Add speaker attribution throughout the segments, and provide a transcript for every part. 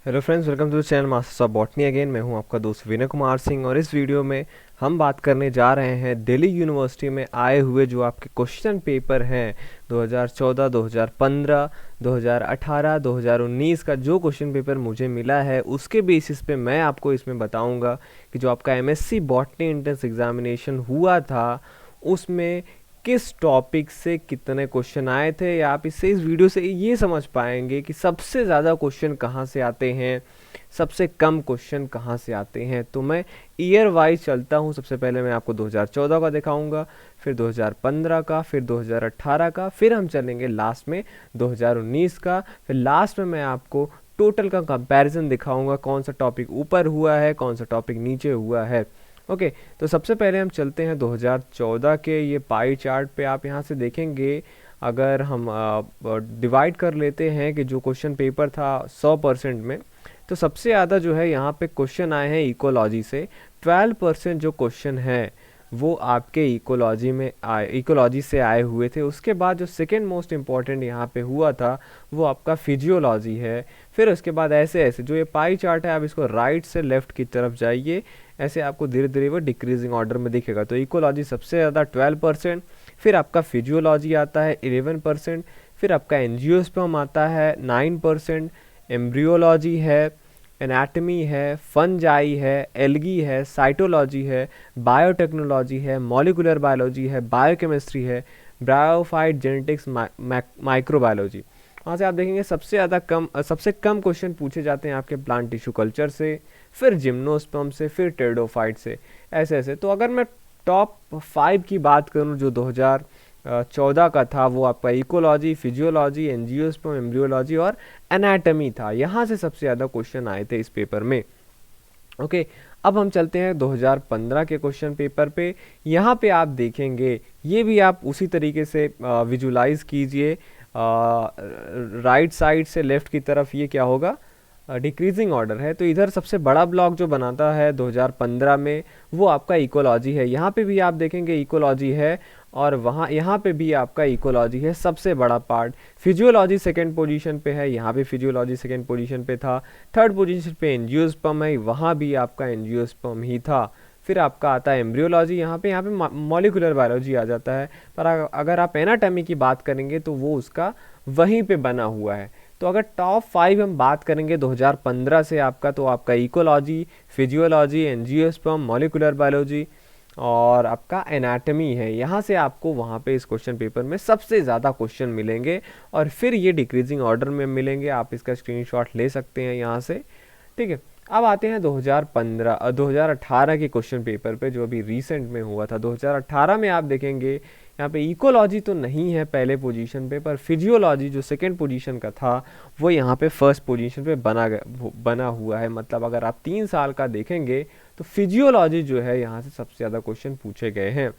Speaker 1: Hello friends, welcome to the channel Masters of Botany again. मैं हूं आपका दोस्त विनय कुमार सिंह और इस वीडियो में हम बात करने जा रहे हैं दिल्ली यूनिवर्सिटी में आए हुए जो आपके क्वेश्चन पेपर हैं 2014, 2015, 2018, 2019 का जो क्वेश्चन पेपर मुझे मिला है उसके बेसिस पे मैं आपको इसमें बताऊंगा कि जो आपका एमएससी बॉटनी एंट्रेंस एग्जामिनेशन हुआ था उसमें किस टॉपिक से कितने क्वेश्चन आए थे, या आप इससे इस वीडियो से ये समझ पाएंगे कि सबसे ज़्यादा क्वेश्चन कहाँ से आते हैं, सबसे कम क्वेश्चन कहाँ से आते हैं। तो मैं ईयर वाइज चलता हूँ। सबसे पहले मैं आपको 2014 का दिखाऊंगा, फिर 2015 का, फिर 2018 का, फिर हम चलेंगे लास्ट में 2019 का, फिर लास्ट में मैं आपको टोटल का कंपैरिजन दिखाऊंगा, कौन सा टॉपिक ऊपर हुआ है, कौन सा टॉपिक नीचे हुआ है। ओके, तो सबसे पहले हम चलते हैं 2014 के ये पाई चार्ट पे। आप यहाँ से देखेंगे, अगर हम डिवाइड कर लेते हैं कि जो क्वेश्चन पेपर था 100% में, तो सबसे ज़्यादा जो है यहाँ पे क्वेश्चन आए हैं इकोलॉजी से। 12% जो क्वेश्चन है वो आपके इकोलॉजी में आए, इकोलॉजी से आए हुए थे। उसके बाद जो सेकेंड मोस्ट इम्पॉर्टेंट यहाँ पे हुआ था वो आपका फिजियोलॉजी है। फिर उसके बाद ऐसे ऐसे जो ये पाई चार्ट है, आप इसको राइट से लेफ्ट की तरफ जाइए, ऐसे आपको धीरे धीरे वो डिक्रीजिंग ऑर्डर में दिखेगा। तो इकोलॉजी सबसे ज़्यादा 12%, फिर आपका फिजियोलॉजी आता है 11%, फिर आपका एंजियोस्पर्म आता है 9%, एम्ब्रियोलॉजी है, एनाटमी है, फंजाई है, एल्गी है, साइटोलॉजी है, बायोटेक्नोलॉजी है, मॉलिकुलर बायोलॉजी है, बायोकेमिस्ट्री है, ब्रायोफाइट जेनेटिक्स, माइक्रोबायोलॉजी। वहाँ से आप देखेंगे सबसे कम क्वेश्चन पूछे जाते हैं आपके प्लांट टिश्यू कल्चर से, फिर जिम्नोस्पर्म से, फिर टेरिडोफाइट से, ऐसे ऐसे। तो अगर मैं टॉप 5 की बात करूँ जो 2014 का था, वो आपका इकोलॉजी, फिजियोलॉजी, एंजियोस्पर्म, एम्ब्रियोलॉजी और एनाटमी था। यहाँ से सबसे ज़्यादा क्वेश्चन आए थे इस पेपर में। ओके, अब हम चलते हैं 2015 के क्वेश्चन पेपर पे। यहाँ पे आप देखेंगे, ये भी आप उसी तरीके से विजुलाइज कीजिए। राइट साइड से लेफ्ट की तरफ ये क्या होगा, डिक्रीजिंग ऑर्डर है। तो इधर सबसे बड़ा ब्लॉक जो बनाता है 2015 में वो आपका इकोलॉजी है। यहाँ पे भी आप देखेंगे इकोलॉजी है, और वहाँ यहाँ पे भी आपका इकोलॉजी है सबसे बड़ा पार्ट। फिजियोलॉजी सेकंड पोजीशन पे है, यहाँ पे फिजियोलॉजी सेकंड पोजीशन पे था। थर्ड पोजीशन पे एंजियोस्पर्म है, वहाँ भी आपका एंजियोस्पर्म ही था। फिर आपका आता है एम्ब्रियोलॉजी, यहाँ पे मॉलिकुलर बायोलॉजी आ जाता है। पर अगर आप एनाटॉमी की बात करेंगे तो वो उसका वहीं पे बना हुआ है। तो अगर टॉप 5 हम बात करेंगे 2015 से आपका, तो आपका ecology, physiology, angiosperm, molecular biology और आपका एनाटमी है। यहाँ से आपको वहाँ पे इस क्वेश्चन पेपर में सबसे ज़्यादा क्वेश्चन मिलेंगे, और फिर ये डिक्रीजिंग ऑर्डर में मिलेंगे। आप इसका स्क्रीनशॉट ले सकते हैं यहाँ से। ठीक है, अब आते हैं 2018 के क्वेश्चन पेपर पे जो अभी रिसेंट में हुआ था। 2018 में आप देखेंगे यहाँ पे इकोलॉजी तो नहीं है पहले पोजीशन पे, पर फिजियोलॉजी जो सेकंड पोजीशन का था वो यहाँ पे फर्स्ट पोजीशन पे बना हुआ है। मतलब अगर आप 3 साल का देखेंगे तो फिजियोलॉजी जो है यहाँ से सबसे ज़्यादा क्वेश्चन पूछे गए हैं।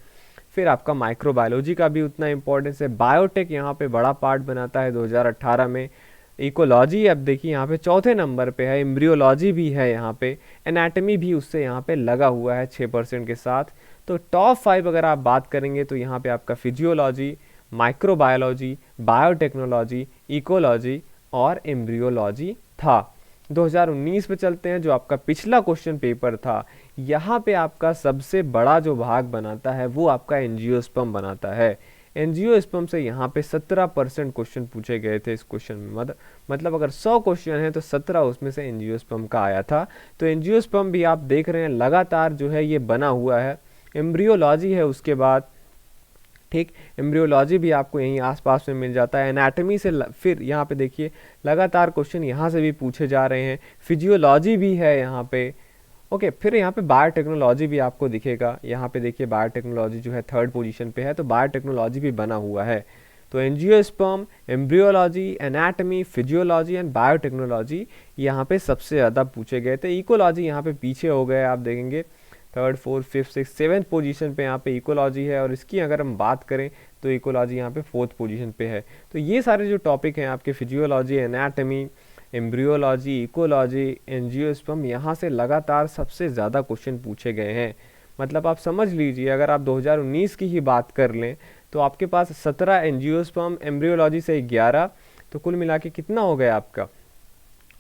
Speaker 1: फिर आपका माइक्रोबायोलॉजी का भी उतना इंपॉर्टेंस है। बायोटेक यहाँ पे बड़ा पार्ट बनाता है 2018 में। इकोलॉजी अब देखिए यहाँ पे चौथे नंबर पे है। एम्ब्रियोलॉजी भी है यहाँ पे, एनाटमी भी उससे यहाँ पे लगा हुआ है 6% के साथ। तो टॉप 5 अगर आप बात करेंगे तो यहाँ पे आपका फिजियोलॉजी, माइक्रोबायोलॉजी, बायोटेक्नोलॉजी, इकोलॉजी और एम्ब्रियोलॉजी था। 2019 पे चलते हैं, जो आपका पिछला क्वेश्चन पेपर था। यहाँ पे आपका सबसे बड़ा जो भाग बनाता है वो आपका एंजियोस्पर्म बनाता है। एंजियोस्पर्म से यहाँ पे 17% क्वेश्चन पूछे गए थे इस क्वेश्चन में। मतलब अगर 100 क्वेश्चन है तो 17 उसमें से एंजियोस्पर्म का आया था। तो एंजियोस्पर्म भी आप देख रहे हैं लगातार जो है ये बना हुआ है। एम्ब्रियोलॉजी है उसके बाद, ठीक, एम्ब्रियोलॉजी भी आपको यहीं आसपास में मिल जाता है। एनाटमी से फिर यहाँ पे देखिए लगातार क्वेश्चन यहाँ से भी पूछे जा रहे हैं। फिजियोलॉजी भी है यहाँ पे। ओके, फिर यहाँ पे बायोटेक्नोलॉजी भी आपको दिखेगा। यहाँ पे देखिए बायोटेक्नोलॉजी जो है थर्ड पोजीशन पे है, तो बायोटेक्नोलॉजी भी बना हुआ है। तो angiosperm, embryology, anatomy, physiology and biotechnology यहाँ पे सबसे ज़्यादा पूछे गए थे। इकोलॉजी यहाँ पे पीछे हो गए, आप देखेंगे third, fourth, fifth, six, seventh position पे यहाँ पे इकोलॉजी है, और इसकी अगर हम बात करें तो इकोलॉजी यहाँ पे फोर्थ पोजीशन पे है। तो ये सारे जो टॉपिक हैं आपके physiology, anatomy, embryology, ecology, angiosperm, यहाँ से लगातार सबसे ज़्यादा क्वेश्चन पूछे गए हैं। मतलब आप समझ लीजिए, अगर आप 2019 की ही बात कर लें तो आपके पास 17 एंजियोस्पर्म, एम्ब्रियोलॉजी से 11, तो कुल मिला के कितना हो गया आपका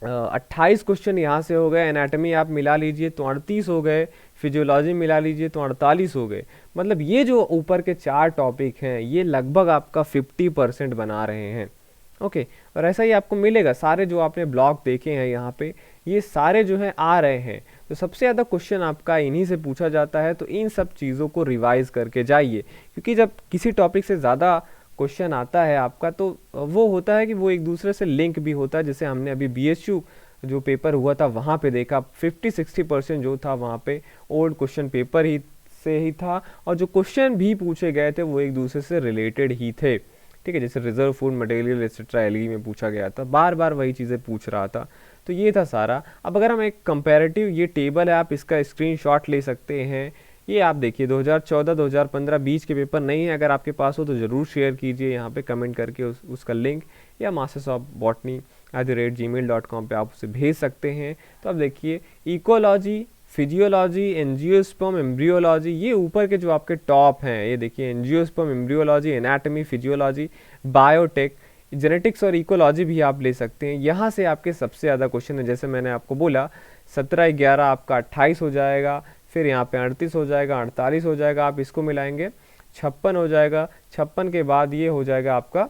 Speaker 1: 28 क्वेश्चन यहाँ से हो गए, एनाटमी आप मिला लीजिए तो 38 हो गए, फिजियोलॉजी मिला लीजिए तो 48 हो गए। मतलब ये जो ऊपर के 4 टॉपिक हैं ये लगभग आपका 50% बना रहे हैं। ओके, और ऐसा ही आपको मिलेगा, सारे जो आपने ब्लॉक देखे हैं यहाँ पे ये सारे जो हैं आ रहे हैं। तो सबसे ज़्यादा क्वेश्चन आपका इन्हीं से पूछा जाता है, तो इन सब चीज़ों को रिवाइज करके जाइए, क्योंकि जब किसी टॉपिक से ज़्यादा क्वेश्चन आता है आपका तो वो होता है कि वो एक दूसरे से लिंक भी होता है। जैसे हमने अभी बीएचयू जो पेपर हुआ था वहाँ पे देखा 50-60% जो था वहाँ पे ओल्ड क्वेश्चन पेपर ही से ही था, और जो क्वेश्चन भी पूछे गए थे वो एक दूसरे से रिलेटेड ही थे। ठीक है, जैसे रिजर्व फूड मटेरियल एक्सेट्रा एलई में पूछा गया था, बार बार वही चीज़ें पूछ रहा था। तो ये था सारा। अब अगर हम एक कंपैरेटिव, ये टेबल है, आप इसका स्क्रीनशॉट ले सकते हैं। ये आप देखिए 2014, 2015 बीच के पेपर नहीं है, अगर आपके पास हो तो ज़रूर शेयर कीजिए यहाँ पे कमेंट करके उसका लिंक, या mastersofbotany@gmail.com पे आप उसे भेज सकते हैं। तो आप देखिए इकोलॉजी, फिजियोलॉजी, एंजियोस्पर्म, एम्ब्रियोलॉजी, ये ऊपर के जो आपके टॉप हैं, ये देखिए angiosperm, embryology, anatomy, physiology, biotech, genetics और इकोलॉजी भी आप ले सकते हैं। यहाँ से आपके सबसे ज़्यादा क्वेश्चन है। जैसे मैंने आपको बोला 17, 11 आपका 28 हो जाएगा, फिर यहाँ पे 38 हो जाएगा, 48 हो जाएगा, आप इसको मिलाएंगे 56 हो जाएगा, 56 के बाद ये हो जाएगा आपका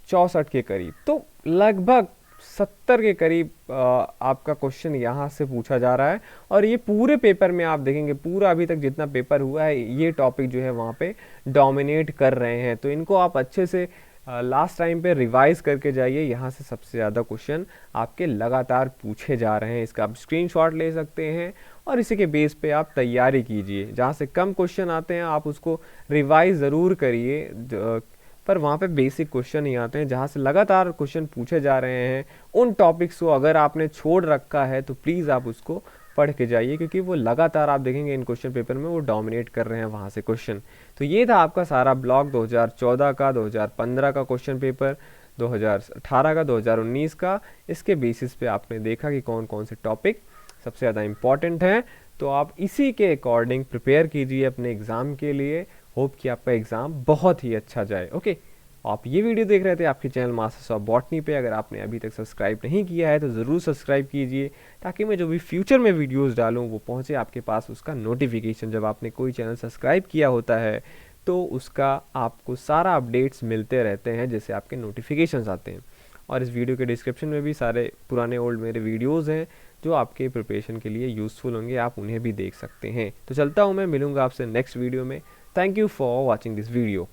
Speaker 1: 64 के करीब। तो लगभग 70 के करीब आपका क्वेश्चन यहाँ से पूछा जा रहा है। और ये पूरे पेपर में आप देखेंगे, पूरा अभी तक जितना पेपर हुआ है ये टॉपिक जो है वहाँ पे डोमिनेट कर रहे हैं। तो इनको आप अच्छे से लास्ट टाइम पे रिवाइज करके जाइए, यहाँ से सबसे ज़्यादा क्वेश्चन आपके लगातार पूछे जा रहे हैं। इसका आप स्क्रीनशॉट ले सकते हैं और इसी के बेस पे आप तैयारी कीजिए। जहाँ से कम क्वेश्चन आते हैं आप उसको रिवाइज ज़रूर करिए, पर वहाँ पे बेसिक क्वेश्चन ही आते हैं। जहाँ से लगातार क्वेश्चन पूछे जा रहे हैं उन टॉपिक्स को अगर आपने छोड़ रखा है तो प्लीज़ आप उसको पढ़ के जाइए, क्योंकि वो लगातार आप देखेंगे इन क्वेश्चन पेपर में वो डोमिनेट कर रहे हैं वहाँ से क्वेश्चन। तो ये था आपका सारा ब्लॉग 2014 का, 2015 का क्वेश्चन पेपर, 2018 का, 2019 का। इसके बेसिस पे आपने देखा कि कौन कौन से टॉपिक सबसे ज़्यादा इम्पॉर्टेंट हैं। तो आप इसी के अकॉर्डिंग प्रिपेयर कीजिए अपने एग्ज़ाम के लिए। होप कि आपका एग्ज़ाम बहुत ही अच्छा जाए। ओके, आप ये वीडियो देख रहे थे आपके चैनल मास्टर्स ऑफ बॉटनी पे। अगर आपने अभी तक सब्सक्राइब नहीं किया है तो ज़रूर सब्सक्राइब कीजिए, ताकि मैं जो भी फ्यूचर में वीडियोस डालूं वो पहुंचे आपके पास उसका नोटिफिकेशन। जब आपने कोई चैनल सब्सक्राइब किया होता है तो उसका आपको सारा अपडेट्स मिलते रहते हैं, जैसे आपके नोटिफिकेशंस आते हैं। और इस वीडियो के डिस्क्रिप्शन में भी सारे पुराने ओल्ड मेरे वीडियोज़ हैं जो आपके प्रिपरेशन के लिए यूज़फुल होंगे, आप उन्हें भी देख सकते हैं। तो चलता हूँ मैं, मिलूँगा आपसे नेक्स्ट वीडियो में। Thank you for watching this video.